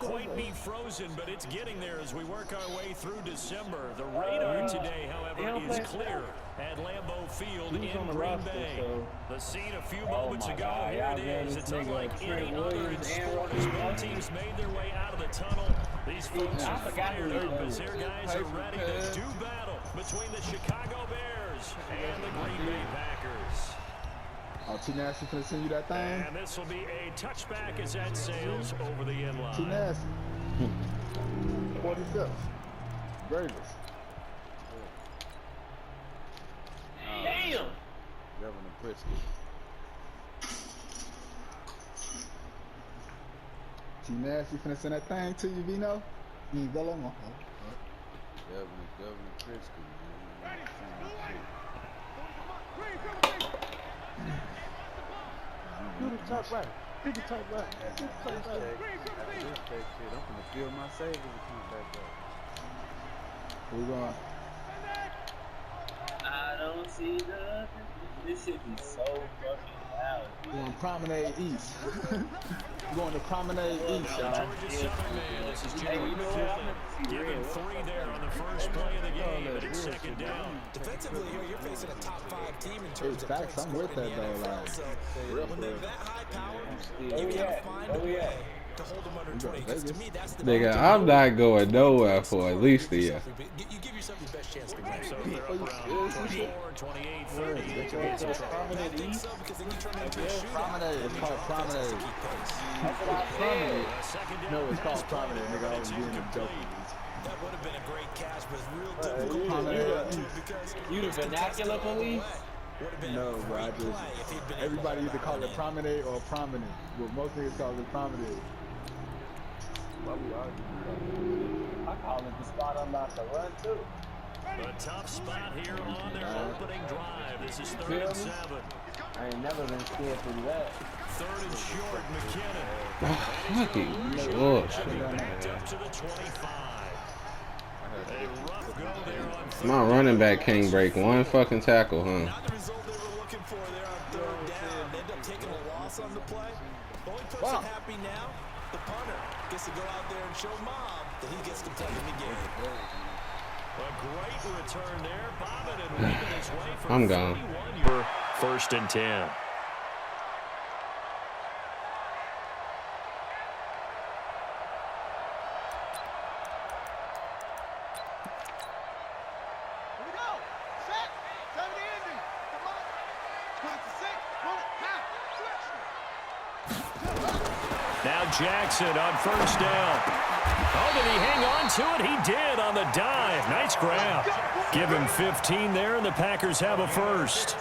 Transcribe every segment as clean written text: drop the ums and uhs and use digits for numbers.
quite be frozen, but it's getting there as we work our way through December. The radar today, however, is clear at Lambeau Field in Green Bay. The scene a few moments ago, here it is. It's unlike any other in sport as both teams made their way out of the tunnel. These folks are fired up as their guys are ready to do battle between the Chicago Bears and the Green Bay Packers. Oh, Too Nasty finna send you that thing? And this will be a touchback as that sails over the end line. Too Nasty. 45th. Greatest. Damn! Governor Pritzker. Too Nasty finna send that thing to you, Vino? You ain't Velo? Governor Pritzker, man. Do the top right. Do the top right. After this take shit, I'm gonna feel my savings account back up. Where we going? I don't see nothing. This shit be so fucking loud. We're going to Promenade East. We're going to Promenade East, y'all. Georgia Southern man, this is Jimmy McKinley. Given 3 there on the first play of the game, but it's second down. Defensively here, you're facing a top 5 team in terms of Facts, I'm with that, though. Like, when they're that high powered, you gotta find a way to hold them under 20. Because to me, that's the Nigga, I'm not going nowhere for at least a year. You give yourself your best chance to win. So they're up around 24, 28, 30. Promenade East? Because then you turn into a shootout. Promenade. It's called Promenade. Promenade. No, it's called Promenade. Nigga, I was being a joke. That would have been a great catch, but it's real difficult because You the vernacular police? No, bro, I just, everybody either call it Promenade or Prominent. But most niggas call it Promenade. I call it the spot I'm about to run to. A tough spot here on their opening drive. This is 3rd and 7. I ain't never been scared to do that. 3rd and short, McKinnon. Fucking Lord. Backed up to the 25. A rough go there on 3rd. My running back can't break one fucking tackle, huh? not the result they were looking for there on 3rd down. They end up taking a loss on the play. The only person happy now, the punter, gets to go out there and show Mom that he gets to play in the game. A great return there. Bobbin and weaving his way for I'm gone. 41. 1st and 10. Now Jackson on 1st down. Oh, did he hang on to it? He did on the dive. Nice grab. Give him 15 there, and the Packers have a 1st.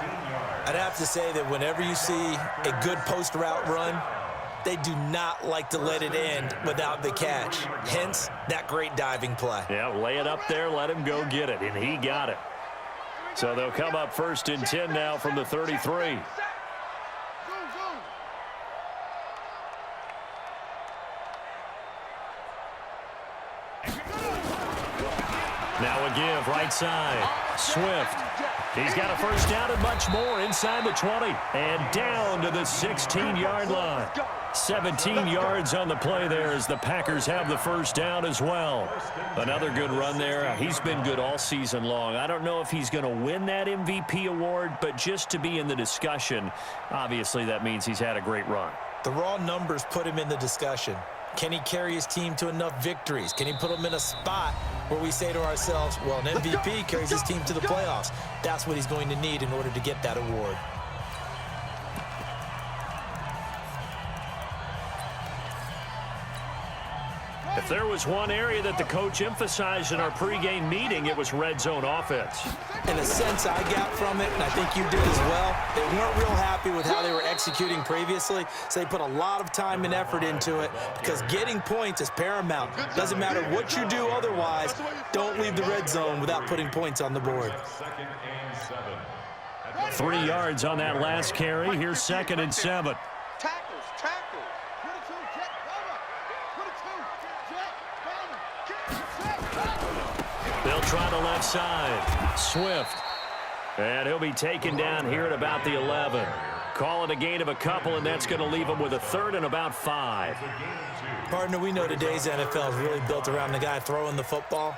I'd have to say that whenever you see a good post route run, they do not like to let it end without the catch. Hence, that great diving play. Yeah, lay it up there, let him go get it, and he got it. So they'll come up 1st and 10 now from the 33. Now a give, right side. Swift. He's got a 1st down and much more inside the 20. And down to the 16-yard line. 17 yards on the play there as the Packers have the 1st down as well. Another good run there. He's been good all season long. I don't know if he's going to win that MVP award, but just to be in the discussion, obviously that means he's had a great run. The raw numbers put him in the discussion. Can he carry his team to enough victories? Can he put them in a spot where we say to ourselves, well, an MVP carries his team to the playoffs. That's what he's going to need in order to get that award. If there was one area that the coach emphasized in our pregame meeting, it was red zone offense. In a sense, I got from it, and I think you did as well, they weren't real happy with how they were executing previously, so they put a lot of time and effort into it because getting points is paramount. Doesn't matter what you do otherwise, don't leave the red zone without putting points on the board. 3 yards on that last carry. Here's 2nd and 7. They'll try the left side. Swift. And he'll be taken down here at about the 11. Call it a gain of a couple, and that's going to leave them with a third and about 5. Partner, we know today's NFL is really built around the guy throwing the football.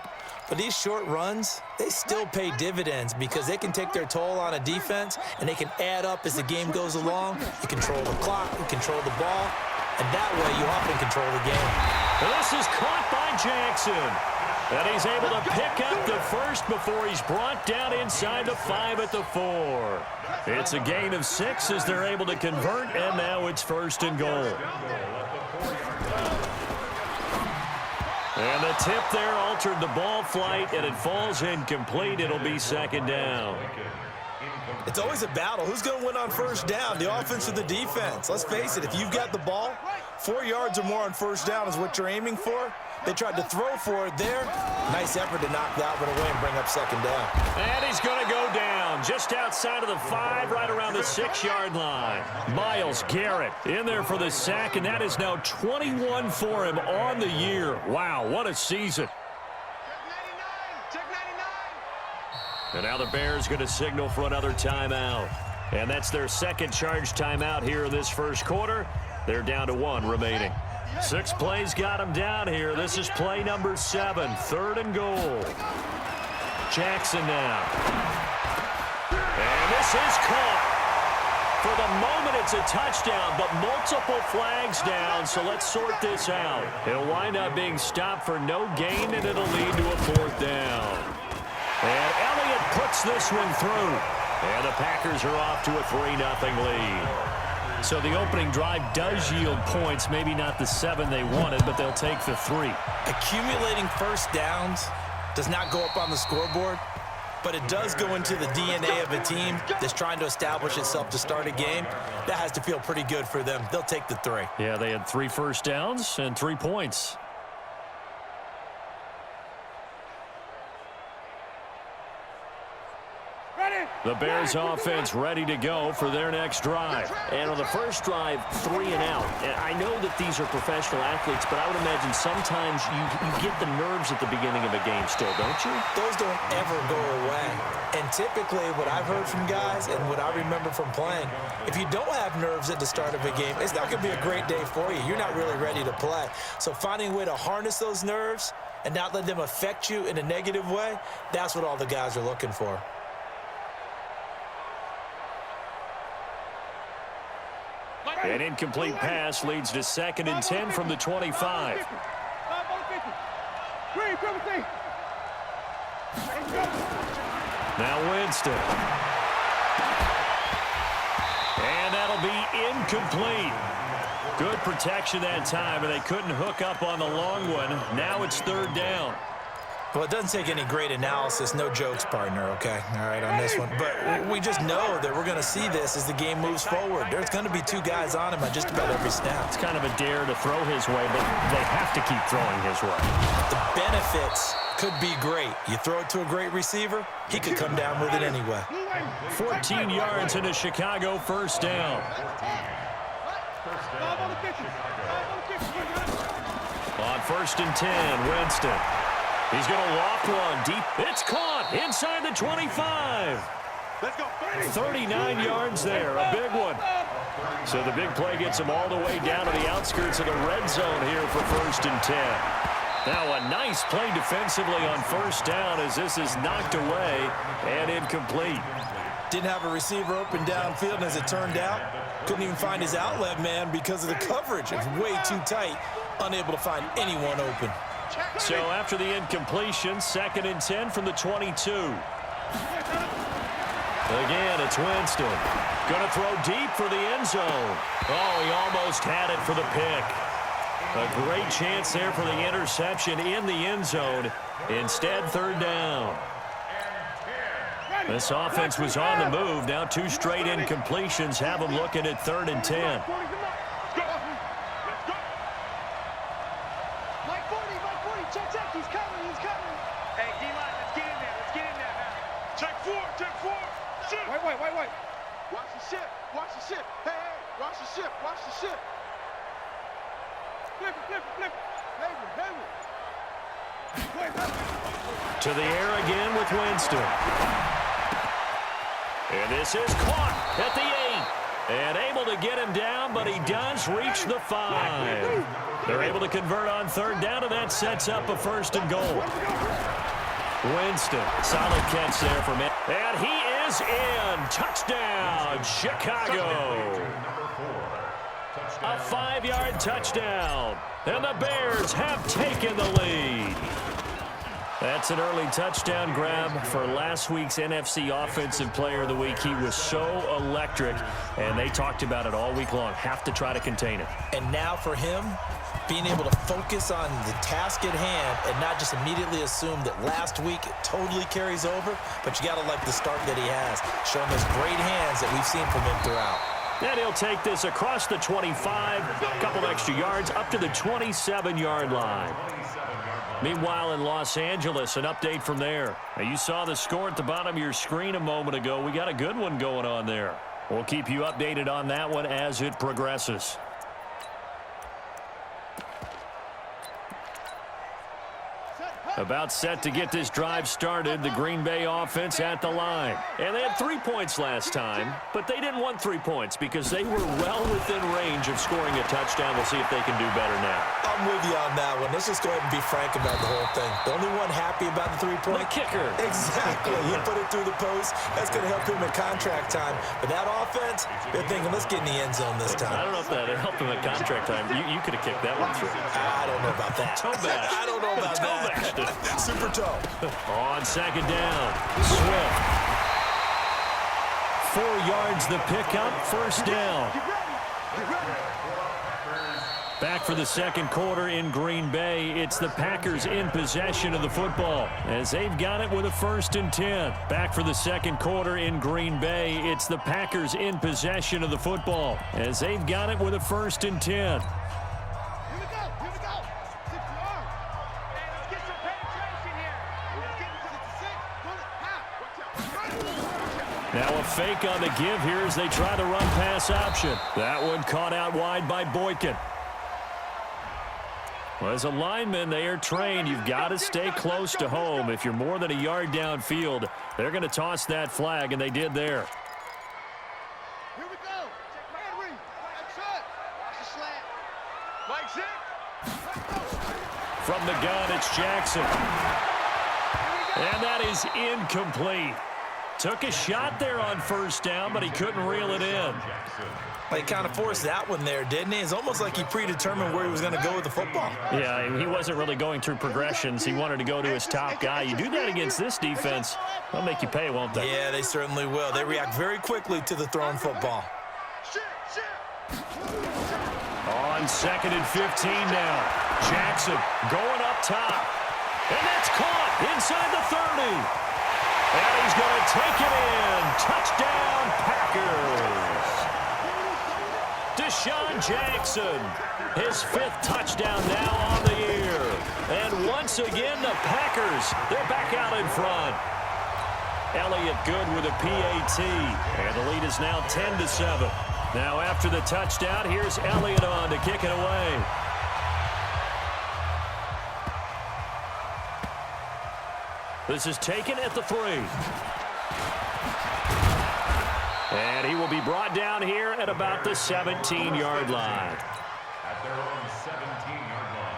But these short runs, they still pay dividends because they can take their toll on a defense, and they can add up as the game goes along. You control the clock, you control the ball, and that way you often control the game. This is caught by Jackson. And he's able to pick up the first before he's brought down inside the 5 at the 4. It's a gain of 6 as they're able to convert, and now it's 1st and goal. And the tip there altered the ball flight, and it falls incomplete. It'll be 2nd down. It's always a battle. Who's going to win on 1st down, the offense or the defense? Let's face it, if you've got the ball, 4 yards or more on 1st down is what you're aiming for. They tried to throw for it there. Nice effort to knock that one away and bring up 2nd down. And he's going to go down just outside of the 5, right around the 6-yard line. Myles Garrett in there for the sack, and that is now 21 for him on the year. Wow, what a season. And now the Bears going to signal for another timeout. And that's their 2nd charge timeout here in this 1st quarter. They're down to 1 remaining. 6 plays got him down here. This is play number 7, 3rd and goal. Jackson now. And this is caught. For the moment, it's a touchdown, but multiple flags down, so let's sort this out. It'll wind up being stopped for no gain, and it'll lead to a 4th down. And Elliott puts this one through. And the Packers are off to a 3-0 lead. So the opening drive does yield points, maybe not the 7 they wanted, but they'll take the 3. Accumulating 1st downs does not go up on the scoreboard, but it does go into the DNA of a team that's trying to establish itself to start a game. That has to feel pretty good for them. They'll take the 3. Yeah, they had 3 first downs and 3 points. The Bears offense ready to go for their next drive. And on the first drive, 3 and out. And I know that these are professional athletes, but I would imagine sometimes you get the nerves at the beginning of a game still, don't you? Those don't ever go away. And typically what I've heard from guys and what I remember from playing, if you don't have nerves at the start of a game, it's not going to be a great day for you. You're not really ready to play. So finding a way to harness those nerves and not let them affect you in a negative way, that's what all the guys are looking for. An incomplete pass leads to 2nd and 10 from the 25. Now Winston. And that'll be incomplete. Good protection that time, and they couldn't hook up on the long one. Now it's 3rd down. Well, it doesn't take any great analysis. No jokes, partner, okay? All right, on this one. But we just know that we're going to see this as the game moves forward. There's going to be 2 guys on him on just about every snap. It's kind of a dare to throw his way, but they have to keep throwing his way. The benefits could be great. You throw it to a great receiver, he could come down with it anyway. 14 yards into Chicago, 1st down. On 1st and 10, Winston. He's going to loft one deep. It's caught inside the 25. 39 yards there, a big one. So the big play gets him all the way down to the outskirts of the red zone here for 1st and 10. Now a nice play defensively on 1st down as this is knocked away and incomplete. Didn't have a receiver open downfield, and as it turned out, couldn't even find his outlet man because of the coverage. It's way too tight, unable to find anyone open. So after the incompletion, 2nd and 10 from the 22. Again, it's Winston. Going to throw deep for the end zone. Oh, he almost had it for the pick. A great chance there for the interception in the end zone. Instead, 3rd down. This offense was on the move. Now 2 straight incompletions have them looking at 3rd and 10. Wait. Watch the ship. Hey, watch the ship. Flip it. To the air again with Winston. And this is caught at the 8. And able to get him down, but he does reach the 5. They're able to convert on third down, and that sets up a first and goal. Winston, solid catch there from him. And he is in. Touchdown, Chicago. A 5-yard touchdown. And the Bears have taken the lead. That's an early touchdown grab for last week's NFC Offensive Player of the Week. He was so electric, and they talked about it all week long. Have to try to contain it. And now for him, being able to focus on the task at hand and not just immediately assume that last week it totally carries over, but you got to like the start that he has. Show him his great hands that we've seen from him throughout. And he'll take this across the 25, a couple extra yards, up to the 27-yard line. Meanwhile, in Los Angeles, an update from there. Now, you saw the score at the bottom of your screen a moment ago. We got a good one going on there. We'll keep you updated on that one as it progresses. About set to get this drive started, the Green Bay offense at the line. And they had 3 points last time, but they didn't want 3 points because they were well within range of scoring a touchdown. We'll see if they can do better now. I'm with you on that one. Let's just go ahead and be frank about the whole thing. The only one happy about the 3-point? The kicker. Exactly. He put it through the post. That's going to help him at contract time. But that offense, they're thinking, let's get in the end zone this time. I don't know if that helped him at contract time. You could have kicked that one through. I don't know about that. Toe bash. I don't know about that. Super toe. On second down, Swift. 4 yards the pickup, first down. Back for the second quarter in Green Bay. It's the Packers in possession of the football as they've got it with a 1st and 10. Back for the second quarter in Green Bay. It's the Packers in possession of the football as they've got it with a 1st and 10. Now a fake on the give here as they try the run-pass option. That one caught out wide by Boykin. Well, as a lineman, they are trained. You've got to stay close to home. If you're more than a yard downfield, they're going to toss that flag, and they did there. Here we go. Henry. That's it. Watch the slant. Mike's it. From the gun, it's Jackson. And that is incomplete. Took a shot there on first down, but he couldn't reel it in. He kind of forced that one there, didn't he? It's almost like he predetermined where he was going to go with the football. Yeah, he wasn't really going through progressions. He wanted to go to his top guy. You do that against this defense, they'll make you pay, won't they? Yeah, they certainly will. They react very quickly to the thrown football. On 2nd and 15 now. Jackson going up top. And that's caught inside the 30. And he's going to take it in. Touchdown, Packers. Deshaun Jackson, his 5th touchdown now on the year. And once again, the Packers, they're back out in front. Elliott good with a PAT. And the lead is now 10-7. Now after the touchdown, here's Elliott on to kick it away. This is taken at the 3. And he will be brought down here at about the 17-yard line. At their own 17-yard line.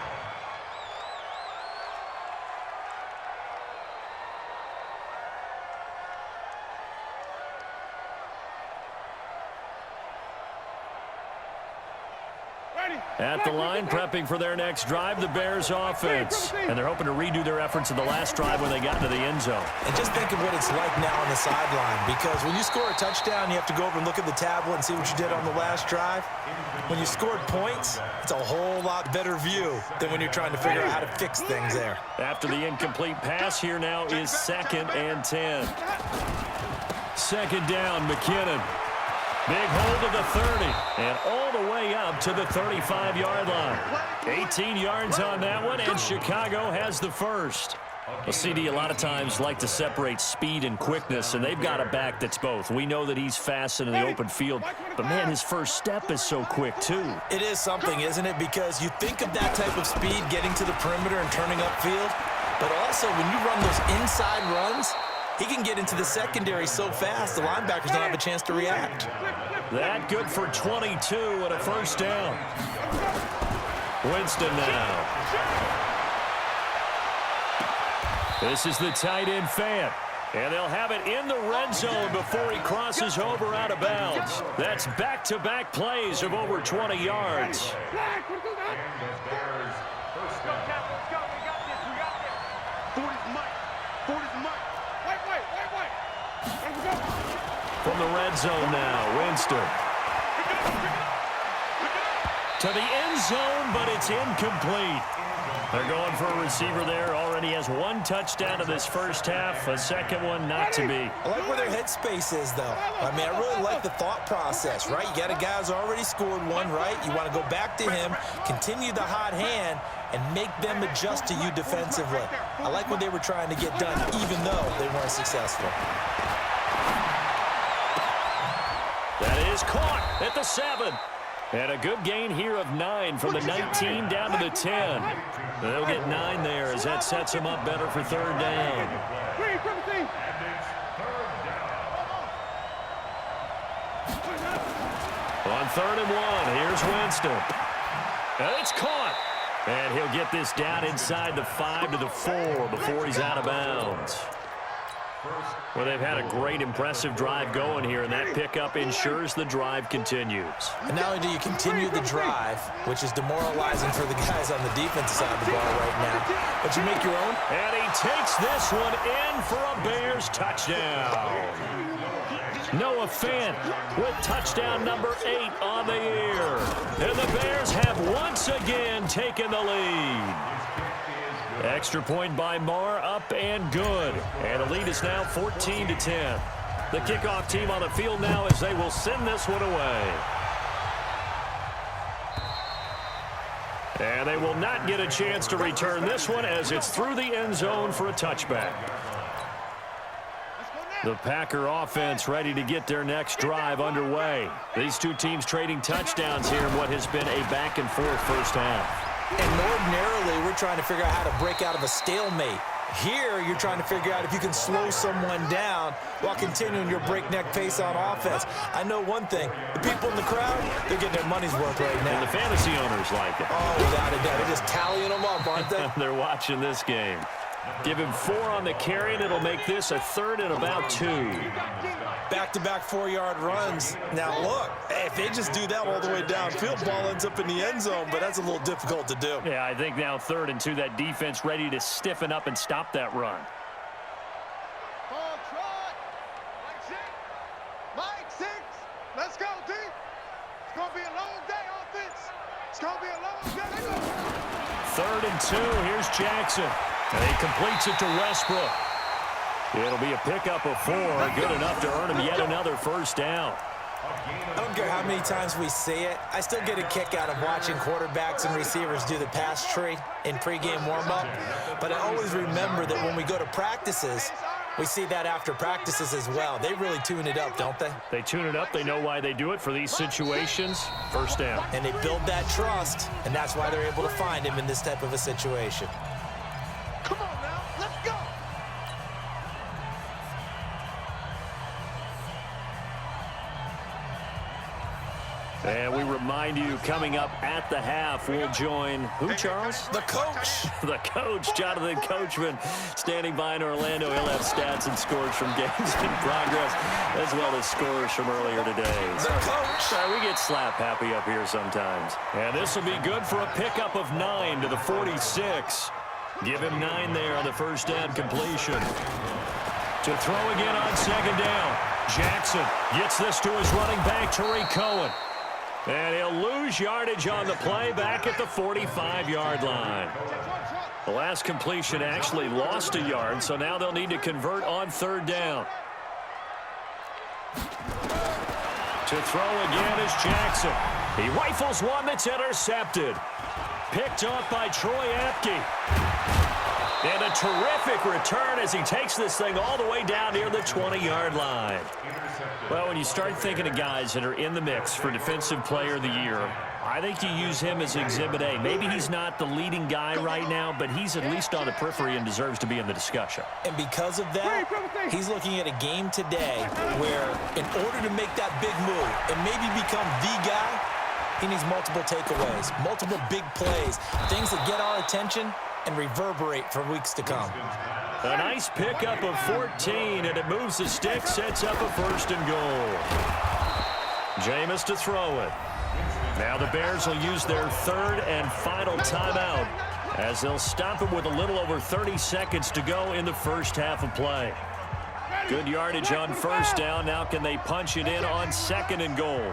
At the line, prepping for their next drive, the Bears offense. And they're hoping to redo their efforts of the last drive when they got into the end zone. And just think of what it's like now on the sideline, because when you score a touchdown, you have to go over and look at the tablet and see what you did on the last drive. When you scored points, it's a whole lot better view than when you're trying to figure out how to fix things there. After the incomplete pass, here now is 2nd and 10. 2nd down, McKinnon. Big hold of the 30, and all the way up to the 35-yard line. 18 yards on that one, and Chicago has the first. Well, CD a lot of times like to separate speed and quickness, and they've got a back that's both. We know that he's fast in the open field, but, man, his first step is so quick, too. It is something, isn't it? Because you think of that type of speed getting to the perimeter and turning upfield, but also when you run those inside runs, he can get into the secondary so fast, the linebackers don't have a chance to react. That good for 22 and a first down. Winston now. This is the tight end Fant. And they'll have it in the red zone before he crosses over out of bounds. That's back-to-back plays of over 20 yards. From the red zone now, Winston. To the end zone, but it's incomplete. They're going for a receiver there. Already has one touchdown in this first half. A second one not to be. I like where their headspace is, though. I mean, I really like the thought process, right? You got a guy who's already scored one, right? You want to go back to him, continue the hot hand, and make them adjust to you defensively. I like what they were trying to get done, even though they weren't successful. That is caught at the 7. And a good gain here of 9 from the 19 down to the 10. They'll get 9 there as that sets them up better for third down. On 3rd and 1, here's Winston. And it's caught. And he'll get this down inside the 5 to the 4 before he's out of bounds. Well, they've had a great, impressive drive going here, and that pickup ensures the drive continues. And not only do you continue the drive, which is demoralizing for the guys on the defensive side of the ball right now, but you make your own. And he takes this one in for a Bears touchdown. Noah Fant with touchdown number 8 on the year. And the Bears have once again taken the lead. Extra point by Marr, up and good. And the lead is now 14-10. The kickoff team on the field now as they will send this one away. And they will not get a chance to return this one as it's through the end zone for a touchback. The Packer offense ready to get their next drive underway. These two teams trading touchdowns here in what has been a back-and-forth first half. And ordinarily, we're trying to figure out how to break out of a stalemate. Here, you're trying to figure out if you can slow someone down while continuing your breakneck pace on offense. I know one thing. The people in the crowd, they're getting their money's worth right now. And the fantasy owners like it. Oh, without a doubt. They're just tallying them up, aren't they? They're watching this game. Give him 4 on the carry, and it'll make this a 3rd and about 2. Back-to-back 4-yard runs. Now, look, if they just do that all the way downfield, ball ends up in the end zone, but that's a little difficult to do. Yeah, I think now 3rd and 2, that defense ready to stiffen up and stop that run. Ball trot. Mike 6. Let's go, D. It's going to be a long day, offense. It's going to be a long day. 3rd and 2, here's Jackson. And he completes it to Westbrook. It'll be a pickup of 4, good enough to earn him yet another first down. I don't care how many times we see it. I still get a kick out of watching quarterbacks and receivers do the pass tree in pregame warm-up. But I always remember that when we go to practices, we see that after practices as well. They really tune it up, don't they? They tune it up. They know why they do it for these situations. First down. And they build that trust, and that's why they're able to find him in this type of a situation. Come on now. Let's go. And we remind you, coming up at the half, we'll join who, Charles? The coach. The coach, Jonathan Coachman, standing by in Orlando. He'll have stats and scores from games in progress, as well as scores from earlier today. The coach. We get slap happy up here sometimes. And this will be good for a pickup of 9 to the 46. Give him 9 there on the first down completion. To throw again on second down. Jackson gets this to his running back, Tariq Cohen. And he'll lose yardage on the play back at the 45-yard line. The last completion actually lost a yard, so now they'll need to convert on third down. To throw again is Jackson. He rifles one that's intercepted. Picked off by Troy Apke. And a terrific return as he takes this thing all the way down near the 20-yard line. Well, when you start thinking of guys that are in the mix for Defensive Player of the Year, I think you use him as Exhibit A. Maybe he's not the leading guy right now, but he's at least on the periphery and deserves to be in the discussion. And because of that, he's looking at a game today where in order to make that big move and maybe become the guy, he needs multiple takeaways, multiple big plays, things that get our attention and reverberate for weeks to come. A nice pickup of 14, and it moves the stick, sets up a 1st and goal. Jameis to throw it. Now the Bears will use their 3rd and final timeout as they'll stop it with a little over 30 seconds to go in the first half of play. Good yardage on 1st down. Now can they punch it in on 2nd and goal?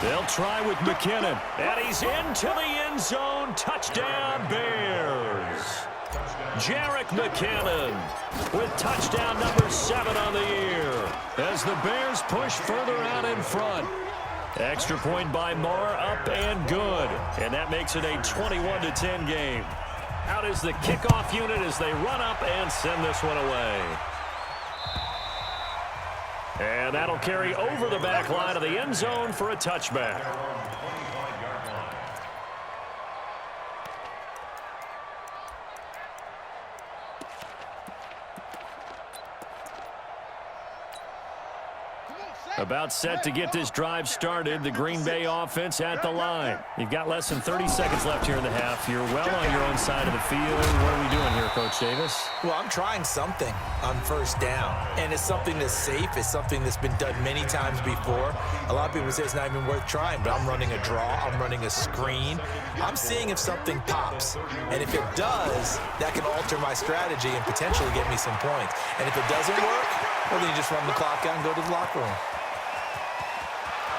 They'll try with McKinnon, and he's into the end zone. Touchdown, Bears. Jerick McKinnon with touchdown number 7 on the year as the Bears push further out in front. Extra point by Moore, up and good. And that makes it a 21-10 game. Out is the kickoff unit as they run up and send this one away. And that'll carry over the back line of the end zone for a touchback. About set to get this drive started. The Green Bay offense at the line. You've got less than 30 seconds left here in the half. You're well on your own side of the field. What are we doing here, Coach Davis? Well, I'm trying something on 1st down, and it's something that's safe. It's something that's been done many times before. A lot of people say it's not even worth trying, but I'm running a draw. I'm running a screen. I'm seeing if something pops, and if it does, that can alter my strategy and potentially get me some points. And if it doesn't work, well, then you just run the clock out and go to the locker room.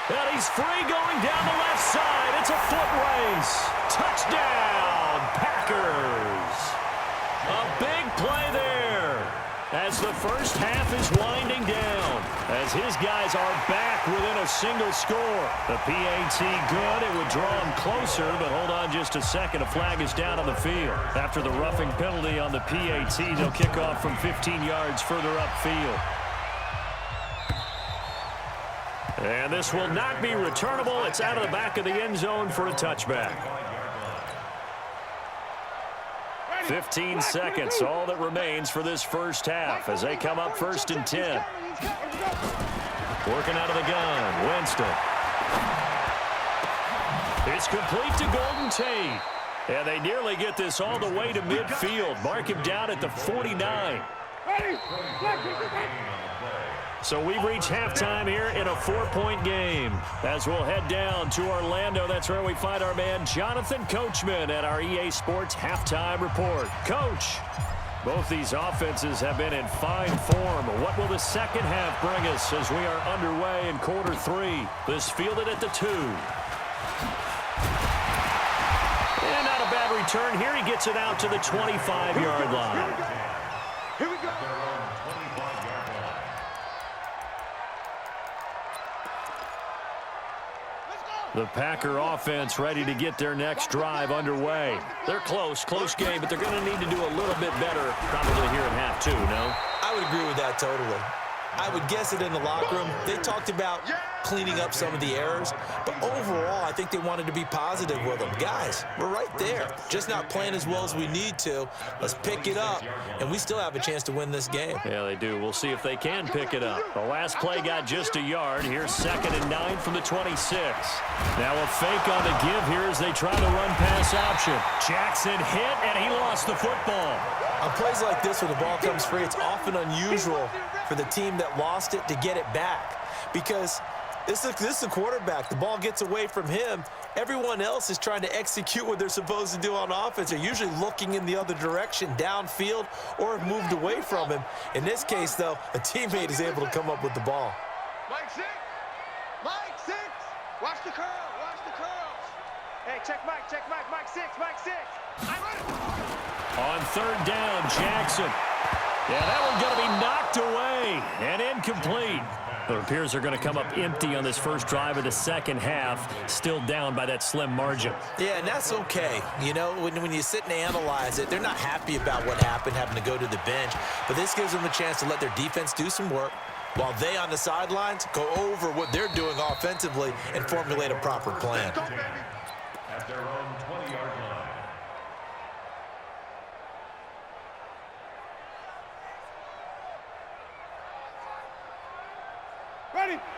And he's free going down the left side. It's a foot race. Touchdown, Packers. A big play there as the first half is winding down. As his guys are back within a single score. The PAT good. It would draw him closer, but hold on just a second. A flag is down on the field. After the roughing penalty on the PAT, they'll kick off from 15 yards further upfield. And this will not be returnable. It's out of the back of the end zone for a touchback. 15 seconds, all that remains for this first half as they come up 1st and 10. Working out of the gun, Winston. It's complete to Golden Tate. And they nearly get this all the way to midfield. Mark him down at the 49. So we've reached halftime here in a 4-point game. As we'll head down to Orlando, that's where we find our man Jonathan Coachman at our EA Sports Halftime Report. Coach, both these offenses have been in fine form. What will the second half bring us as we are underway in quarter 3? This fielded at the 2. And not a bad return here. He gets it out to the 25-yard line. Here we go. The Packer offense ready to get their next drive underway. They're close game, but they're going to need to do a little bit better probably here in half 2, no? I would agree with that totally. I would guess it in the locker room. They talked about cleaning up some of the errors, but overall, I think they wanted to be positive with them. Guys, we're right there. Just not playing as well as we need to. Let's pick it up, and we still have a chance to win this game. Yeah, they do. We'll see if they can pick it up. The last play got just a yard. Here's 2nd and 9 from the 26. Now a fake on the give here as they try the run-pass option. Jackson hit, and he lost the football. On plays like this where the ball comes free, it's often unusual for the team that lost it to get it back because this is a quarterback. The ball gets away from him. Everyone else is trying to execute what they're supposed to do on offense. They're usually looking in the other direction, downfield, or have moved away from him. In this case, though, a teammate is able to come up with the ball. Mike 6. Mike 6. Watch the curl. Watch the curls. Hey, check Mike. Mike 6. Mike 6. I'm running. On 3rd down, Jackson. Yeah, that one's going to be knocked away and incomplete. It appears they're going to come up empty on this first drive of the second half, still down by that slim margin. Yeah, and that's okay. You know, when you sit and analyze it, they're not happy about what happened, having to go to the bench. But this gives them a chance to let their defense do some work, while they on the sidelines go over what they're doing offensively and formulate a proper plan. At their own 20-yard line.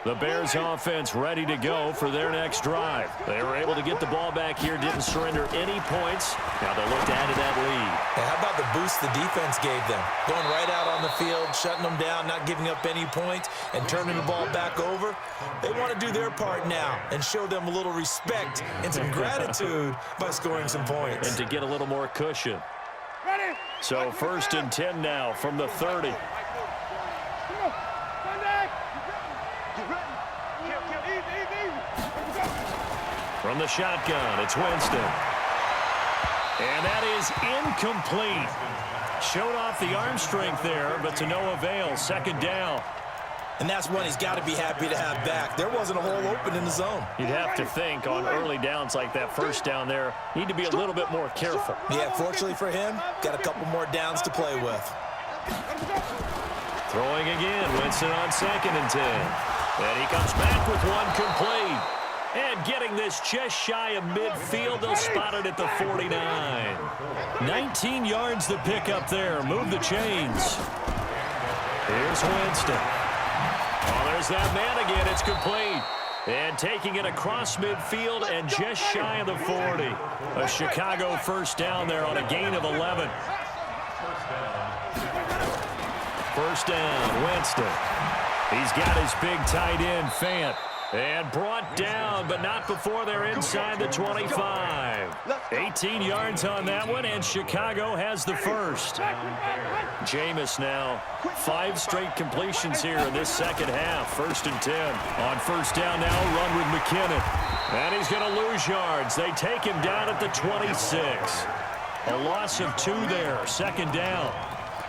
The Bears offense ready to go for their next drive. They were able to get the ball back here, didn't surrender any points. Now they look to add to that lead. Hey, how about the boost the defense gave them? Going right out on the field, shutting them down, not giving up any points, and turning the ball back over. They want to do their part now and show them a little respect and some gratitude by scoring some points. And to get a little more cushion. So 1st and 10 now from the 30. From the shotgun, it's Winston. And that is incomplete. Showed off the arm strength there, but to no avail. 2nd down. And that's one he's got to be happy to have back. There wasn't a hole open in the zone. You'd have to think on early downs like that 1st down there, need to be a little bit more careful. Yeah, fortunately for him, got a couple more downs to play with. Throwing again, Winston on 2nd and 10. And he comes back with one complete. And getting this just shy of midfield, they'll spot it at the 49. 19 yards to pick up there. Move the chains. Here's Winston. Oh, there's that man again. It's complete. And taking it across midfield and just shy of the 40. A Chicago 1st down there on a gain of 11. 1st down, Winston. He's got his big tight end, Fant. And brought down, but not before they're inside the 25. 18 yards on that one, and Chicago has the first. Jameis now, 5 straight completions here in this second half. 1st and 10. On 1st down now, run with McKinnon. And he's going to lose yards. They take him down at the 26. A loss of 2 there, 2nd down.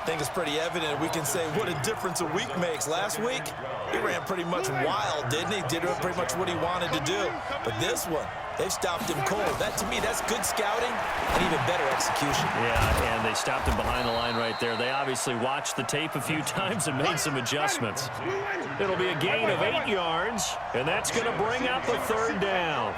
I think it's pretty evident we can say what a difference a week makes. Last week, he ran pretty much wild, didn't he? Did pretty much what he wanted to do. But this one, they've stopped him cold. That, to me, that's good scouting and even better execution. Yeah, and they stopped him behind the line right there. They obviously watched the tape a few times and made some adjustments. It'll be a gain of 8 yards, and that's going to bring up a 3rd down.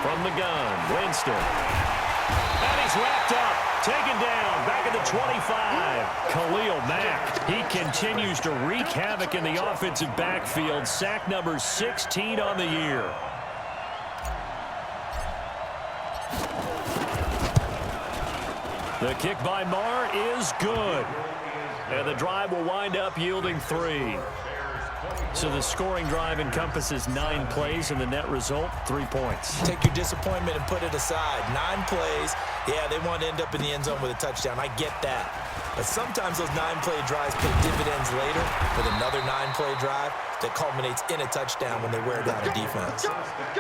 From the gun, Winston. And he's wrapped up. Taken down, back at the 25. Khalil Mack, he continues to wreak havoc in the offensive backfield. Sack number 16 on the year. The kick by Marr is good. And the drive will wind up yielding 3. So the scoring drive encompasses 9 plays, and the net result, 3 points. Take your disappointment and put it aside. 9 plays. Yeah, they want to end up in the end zone with a touchdown. I get that. But sometimes those 9-play drives pay dividends later with another 9-play drive that culminates in a touchdown when they wear down a defense. At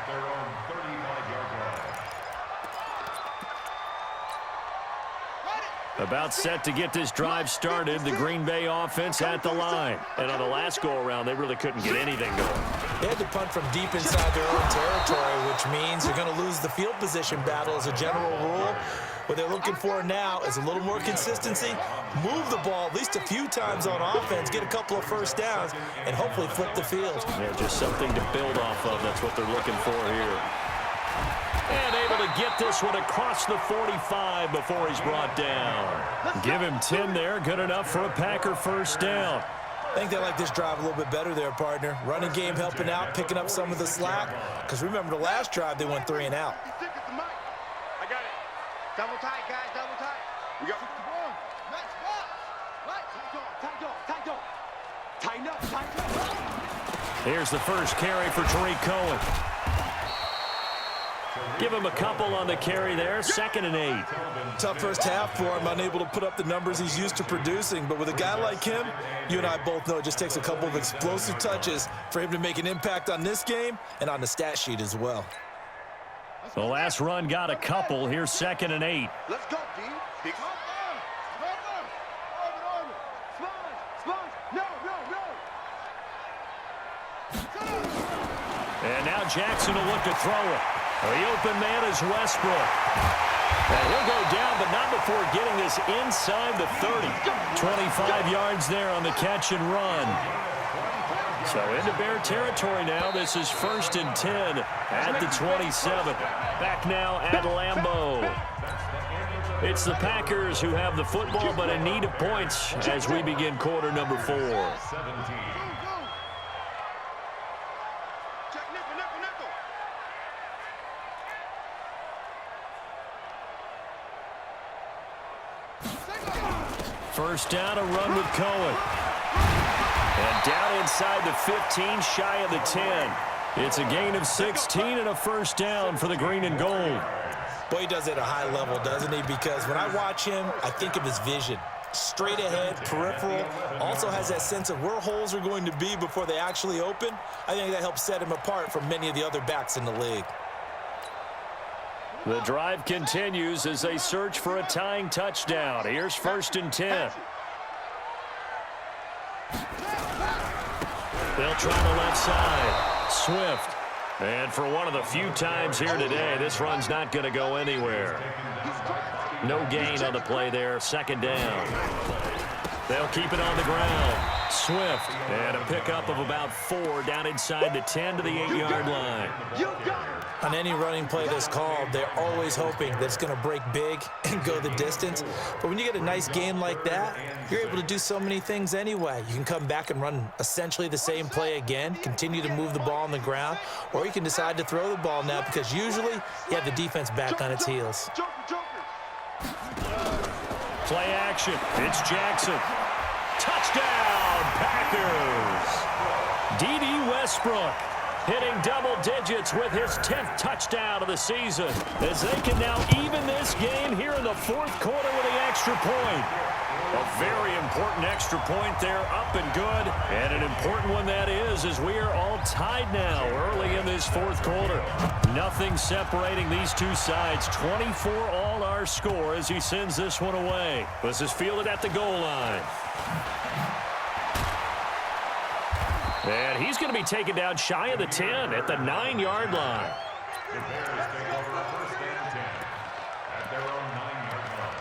their own 35-yard line. About set to get this drive started, the Green Bay offense at the line. And on the last go-around, they really couldn't get anything going. They had to punt from deep inside their own territory, which means you're going to lose the field position battle as a general rule. What they're looking for now is a little more consistency, move the ball at least a few times on offense, get a couple of 1st downs, and hopefully flip the field. Yeah, just something to build off of. That's what they're looking for here. And able to get this one across the 45 before he's brought down. Give him 10 there. Good enough for a Packer 1st down. I think they like this drive a little bit better there, partner. Running game helping out, picking up some of the slack. Because remember, the last drive, they went 3 and out. I got it. Double tight, guys. Double tight. We got tighten up, tighten up. Here's the first carry for Tariq Cohen. Give him a couple on the carry there. 2nd and 8. Tough first half for him, unable to put up the numbers he's used to producing. But with a guy like him, you and I both know it just takes a couple of explosive touches for him to make an impact on this game and on the stat sheet as well. The last run got a couple. Here's 2nd and 8. Let's go, D. Pick up. And now Jackson will look to throw it. The open man is Westbrook. And he'll go down, but not before getting this inside the 30. 25 yards there on the catch and run. So into Bear territory now. This is 1st and 10 at the 27. Back now at Lambeau. It's the Packers who have the football, but in need of points as we begin quarter number 4. First down, a run with Cohen. And down inside the 15, shy of the 10. It's a gain of 16 and a first down for the green and gold. Boy, he does it at a high level, doesn't he? Because when I watch him, I think of his vision. Straight ahead, peripheral, also has that sense of where holes are going to be before they actually open. I think that helps set him apart from many of the other backs in the league. The drive continues as they search for a tying touchdown. Here's 1st and 10. They'll try the left side. Swift. And for one of the few times here today, this run's not going to go anywhere. No gain on the play there. 2nd down. They'll keep it on the ground. Swift. And a pickup of about 4 down inside the 10 to the 8-yard line. On any running play that's called, they're always hoping that it's going to break big and go the distance. But when you get a nice gain like that, you're able to do so many things anyway. You can come back and run essentially the same play again, continue to move the ball on the ground, or you can decide to throw the ball now because usually you have the defense back on its heels. Play action. It's Jackson. Touchdown, Packers. D.D. Westbrook hitting double digits with his 10th touchdown of the season as they can now even this game here in the 4th quarter with the extra point. A very important extra point there, up and good, and an important one that is as we are all tied now early in this 4th quarter. Nothing separating these two sides. 24 all our score as he sends this one away. This is fielded at the goal line. And he's going to be taken down shy of the 10 at the 9-yard line. The Bears take over 1st and 10 at their own 9-yard line.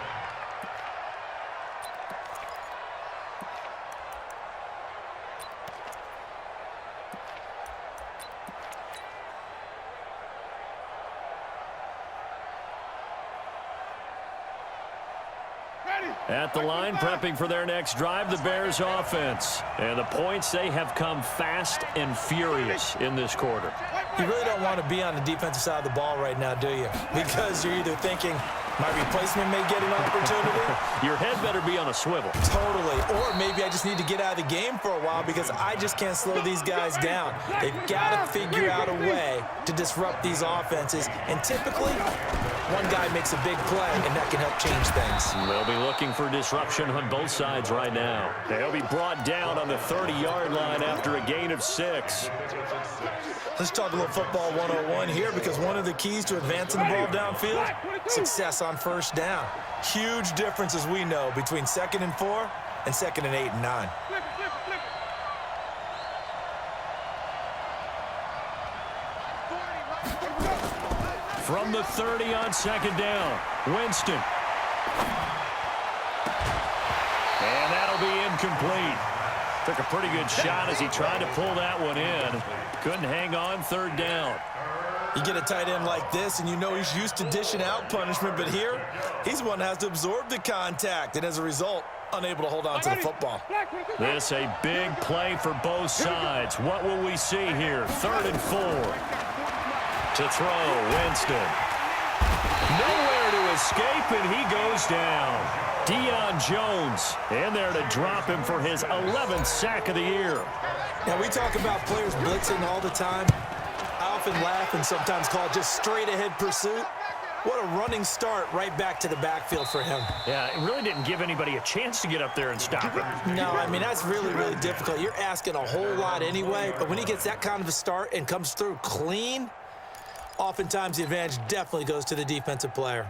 At the line, prepping for their next drive, the Bears offense. And the points, they have come fast and furious in this quarter. You really don't want to be on the defensive side of the ball right now, do you? Because you're either thinking, my replacement may get an opportunity. Your head better be on a swivel. Totally. Or maybe I just need to get out of the game for a while because I just can't slow these guys down. They've got to figure out a way to disrupt these offenses. And typically, one guy makes a big play, and that can help change things. They'll be looking for disruption on both sides right now. They'll be brought down on the 30-yard line after a gain of 6. Let's talk a little football 101 here because one of the keys to advancing the ball downfield, success on 1st down. Huge difference, as we know, between 2nd and 4 and 2nd and 8 and 9. From the 30 on 2nd down, Winston. And that'll be incomplete. Took a pretty good shot as he tried to pull that one in. Couldn't hang on 3rd down. You get a tight end like this, and you know he's used to dishing out punishment, but here, he's the one that has to absorb the contact, and as a result, unable to hold on to the football. This a big play for both sides. What will we see here? 3rd and 4. To throw, Winston. Nowhere to escape, and he goes down. Deion Jones in there to drop him for his 11th sack of the year. Now, we talk about players blitzing all the time. I often laugh and sometimes call it just straight-ahead pursuit. What a running start right back to the backfield for him. Yeah, it really didn't give anybody a chance to get up there and stop him. No, I mean, that's really, really difficult. You're asking a whole lot anyway, but when he gets that kind of a start and comes through clean, oftentimes the advantage definitely goes to the defensive player.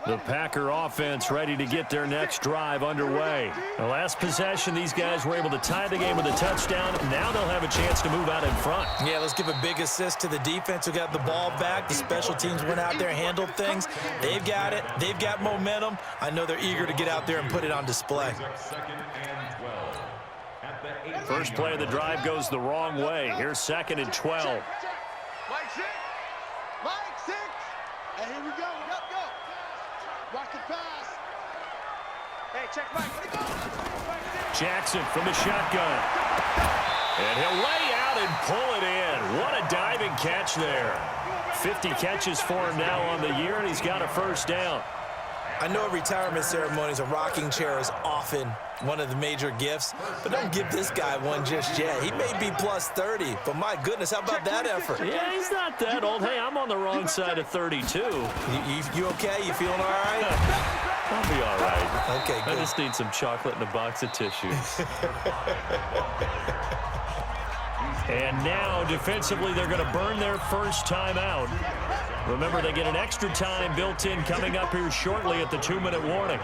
The Packer offense ready to get their next drive underway. The last possession, these guys were able to tie the game with a touchdown. Now they'll have a chance to move out in front. Yeah, let's give a big assist to the defense who got the ball back. The special teams went out there, handled things. They've got it. They've got momentum. I know they're eager to get out there and put it on display. First play of the drive goes the wrong way. Here's 2nd and 12. Mike 6. Mike 6. And here we go. Go. Watch the pass. Hey, check Mike. Jackson from the shotgun. And he'll lay out and pull it in. What a diving catch there. 50 catches for him now on the year, and he's got a first down. I know retirement ceremonies, a rocking chair is often one of the major gifts, but don't give this guy one just yet. He may be plus 30, but my goodness, how about that effort? Yeah, he's not that old. Hey, I'm on the wrong side of 32. You okay? You feeling all right? I'll be all right. Okay, good. I just need some chocolate and a box of tissues. And now, defensively, they're going to burn their first timeout. Remember, they get an extra time built in coming up here shortly at the 2-minute warning.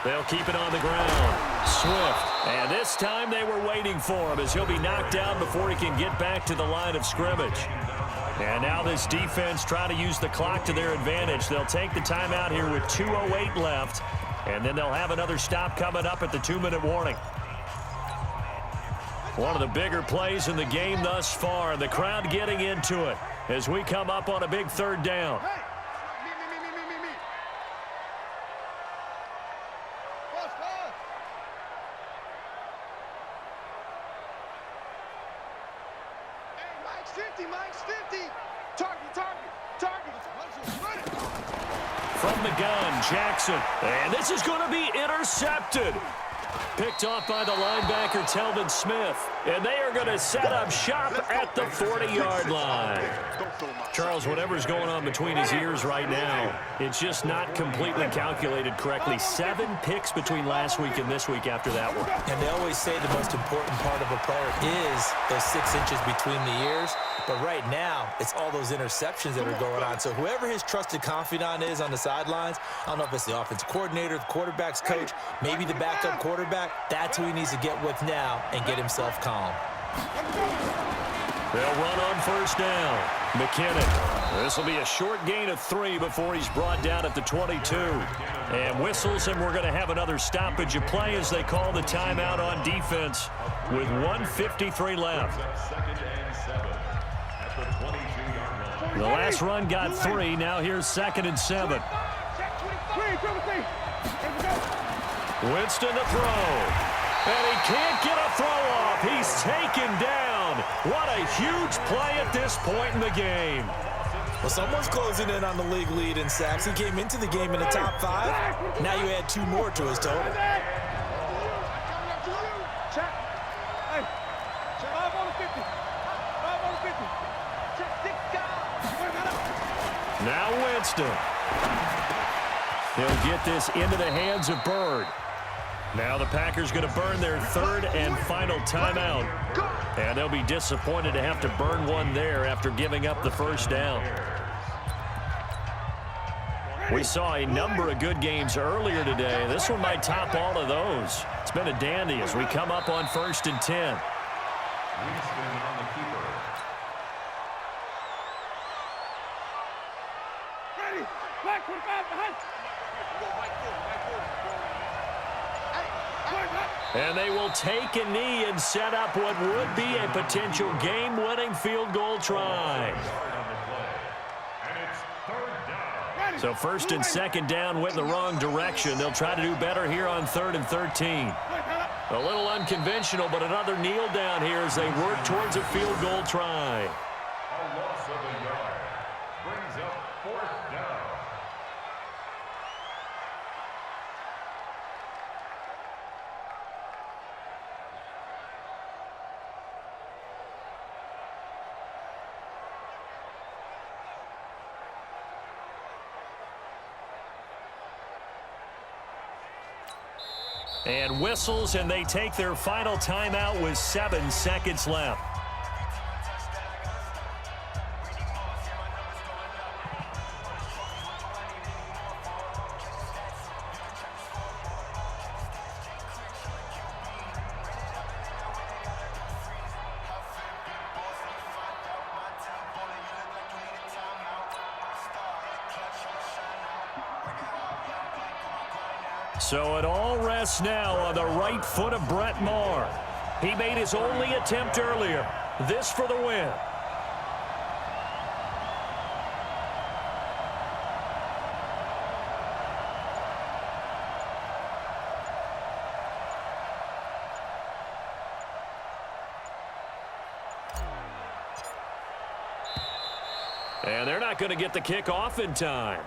They'll keep it on the ground. Swift. And this time they were waiting for him as he'll be knocked down before he can get back to the line of scrimmage. And now this defense trying to use the clock to their advantage. They'll take the timeout here with 2:08 left. And then they'll have another stop coming up at the 2-minute warning. One of the bigger plays in the game thus far, and the crowd getting into it as we come up on a big 3rd down. Me. Hey, Mike's 50. Target. Run it. From the gun, Jackson. And this is going to be intercepted. Picked off by the linebacker, Telvin Smith. And they are going to set up shop at the 40-yard line. Charles, whatever's going on between his ears right now, it's just not completely calculated correctly. 7 picks between last week and this week after that one. And they always say the most important part of a player is those 6 inches between the ears. But right now, it's all those interceptions that are going on. So whoever his trusted confidant is on the sidelines, I don't know if it's the offensive coordinator, the quarterback's coach, maybe the backup quarterback, that's who he needs to get with now and get himself calm. They'll run on first down. McKinnon. This will be a short gain of 3 before he's brought down at the 22. And whistles, and we're going to have another stoppage of play as they call the timeout on defense with 1:53 left. The last run got 3. Now here's 2nd and 7. Winston to throw. And he can't get a throw off. He's taken down. What a huge play at this point in the game. Well, someone's closing in on the league lead in sacks. He came into the game in the top 5. Now you add 2 more to his total. Now Winston. He'll get this into the hands of Bird. Now the Packers going to burn their 3rd and final timeout. And they'll be disappointed to have to burn one there after giving up the first down. We saw a number of good games earlier today. This one might top all of those. It's been a dandy as we come up on 1st and 10. Winston on the keeper. Ready. Back 45 behind. And they will take a knee and set up what would be a potential game-winning field goal try. And it's 3rd down. So 1st and 2nd down went in the wrong direction. They'll try to do better here on 3rd and 13. A little unconventional, but another kneel down here as they work towards a field goal try. A loss of a yard. Brings up 4th down. And whistles, and they take their final timeout with 7 seconds left. So it all rests now on the right foot of Brett Maher. He made his only attempt earlier. This for the win. And they're not going to get the kick off in time.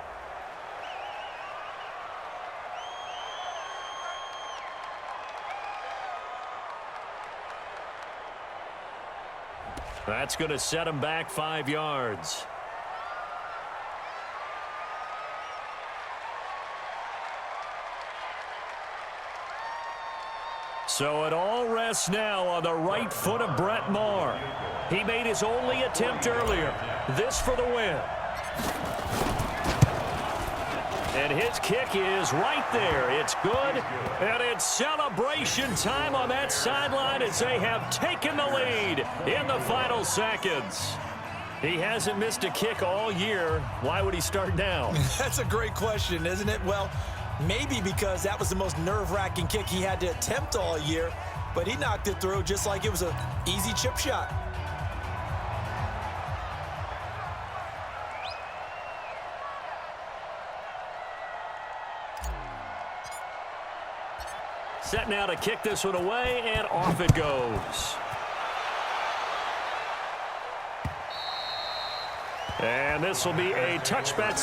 That's going to set him back 5 yards. So it all rests now on the right foot of Brett Maher. He made his only attempt earlier. This for the win. And his kick is right there. It's good. And it's celebration time on that sideline as they have taken the lead in the final seconds. He hasn't missed a kick all year. Why would he start now? That's a great question, isn't it? Well, maybe because that was the most nerve-wracking kick he had to attempt all year, but he knocked it through just like it was an easy chip shot. Set now to kick this one away, and off it goes. And this will be a touchback.